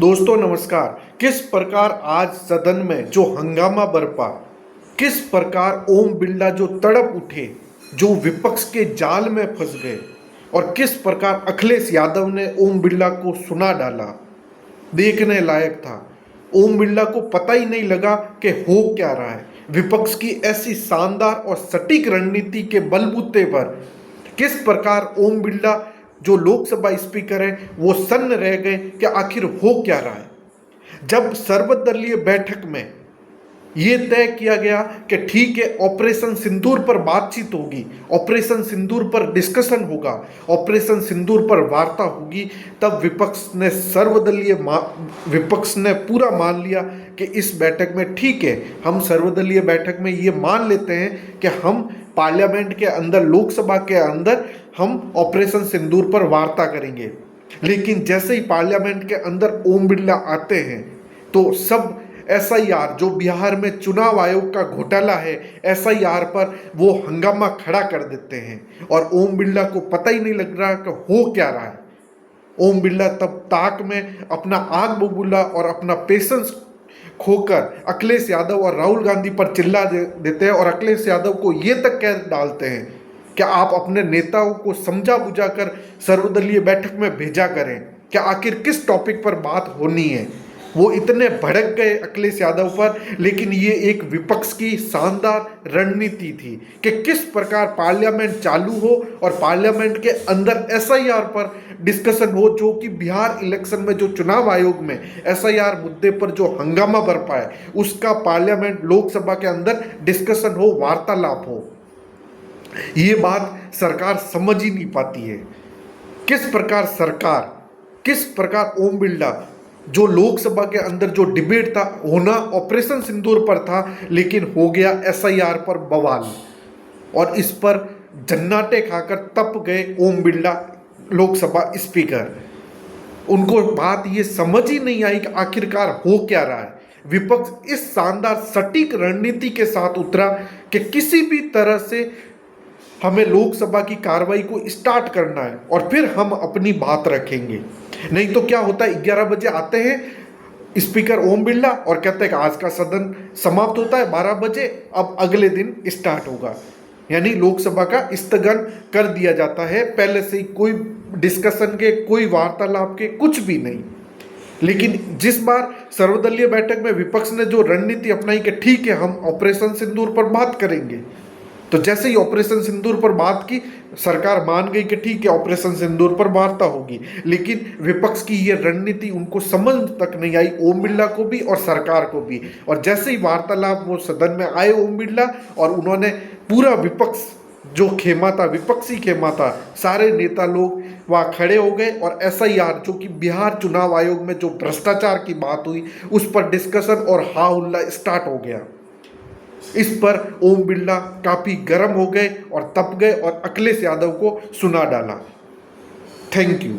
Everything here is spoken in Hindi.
दोस्तों नमस्कार। किस प्रकार आज सदन में जो हंगामा बरपा, किस प्रकार ओम बिरला जो तड़प उठे, जो विपक्ष के जाल में फंस गए और किस प्रकार अखिलेश यादव ने ओम बिरला को सुना डाला, देखने लायक था। ओम बिरला को पता ही नहीं लगा कि हो क्या रहा है। विपक्ष की ऐसी शानदार और सटीक रणनीति के बलबूते पर किस प्रकार ओम बिरला जो लोकसभा स्पीकर हैं वो सन्न रह गए कि आखिर हो क्या रहा है। जब सर्वदलीय बैठक में ये तय किया गया कि ठीक है, ऑपरेशन सिंदूर पर बातचीत होगी, ऑपरेशन सिंदूर पर डिस्कशन होगा, ऑपरेशन सिंदूर पर वार्ता होगी, तब विपक्ष ने पूरा मान लिया कि इस बैठक में ठीक है, हम सर्वदलीय बैठक में ये मान लेते हैं कि हम पार्लियामेंट के अंदर, लोकसभा के अंदर हम ऑपरेशन सिंदूर पर वार्ता करेंगे। लेकिन जैसे ही पार्लियामेंट के अंदर ओम बिरला आते हैं तो सब एसआईआर, जो बिहार में चुनाव आयोग का घोटाला है, एसआईआर पर वो हंगामा खड़ा कर देते हैं और ओम बिरला को पता ही नहीं लग रहा कि हो क्या रहा है। ओम बिरला तब ताक में अपना आग बबूला और अपना पेशेंस खोकर अखिलेश यादव और राहुल गांधी पर चिल्ला देते हैं और अखिलेश यादव को ये तक कह डालते हैं कि आप अपने नेताओं को समझा बुझा कर सर्वदलीय बैठक में भेजा करें कि आखिर किस टॉपिक पर बात होनी है। वो इतने भड़क गए अखिलेश यादव पर, लेकिन ये एक विपक्ष की शानदार रणनीति थी कि किस प्रकार पार्लियामेंट चालू हो और पार्लियामेंट के अंदर एसआईआर पर डिस्कशन हो, जो कि बिहार इलेक्शन में जो चुनाव आयोग में एसआईआर मुद्दे पर जो हंगामा बरपा है उसका पार्लियामेंट, लोकसभा के अंदर डिस्कशन हो, वार्तालाप हो। ये बात सरकार समझ ही नहीं पाती है। किस प्रकार ओम बिरला, जो लोकसभा के अंदर जो डिबेट था होना ऑपरेशन सिंदूर पर था, लेकिन हो गया एसआईआर पर बवाल और इस पर जन्नाटे खाकर तप गए ओम बिरला लोकसभा स्पीकर। उनको बात ये समझ ही नहीं आई कि आखिरकार हो क्या रहा है। विपक्ष इस शानदार सटीक रणनीति के साथ उतरा कि किसी भी तरह से हमें लोकसभा की कार्रवाई को स्टार्ट करना है और फिर हम अपनी बात रखेंगे। नहीं तो क्या होता है, 11 बजे आते हैं स्पीकर ओम बिरला और कहते हैं कि आज का सदन समाप्त होता है 12 बजे, अब अगले दिन स्टार्ट होगा। यानी लोकसभा का स्थगन कर दिया जाता है, पहले से ही कोई डिस्कशन के, कोई वार्तालाप के, कुछ भी नहीं। लेकिन जिस बार सर्वदलीय बैठक में विपक्ष ने जो रणनीति अपनाई कि ठीक है, हम ऑपरेशन सिंदूर पर बात करेंगे, तो जैसे ही ऑपरेशन सिंदूर पर बात की, सरकार मान गई कि ठीक है, ऑपरेशन सिंदूर पर वार्ता होगी। लेकिन विपक्ष की ये रणनीति उनको समझ तक नहीं आई, ओम बिरला को भी और सरकार को भी। और जैसे ही वार्तालाप वो सदन में आए ओम बिरला, और उन्होंने पूरा विपक्ष जो खेमा था, विपक्षी खेमा था, सारे नेता लोग वहाँ खड़े हो गए और एसआईआर, जो कि बिहार चुनाव आयोग में जो भ्रष्टाचार की बात हुई, उस पर डिस्कशन और हा हुल्ला स्टार्ट हो गया। इस पर ओम बिरला काफी गर्म हो गए और तप गए और अखिलेश यादव को सुना डाला। Thank you.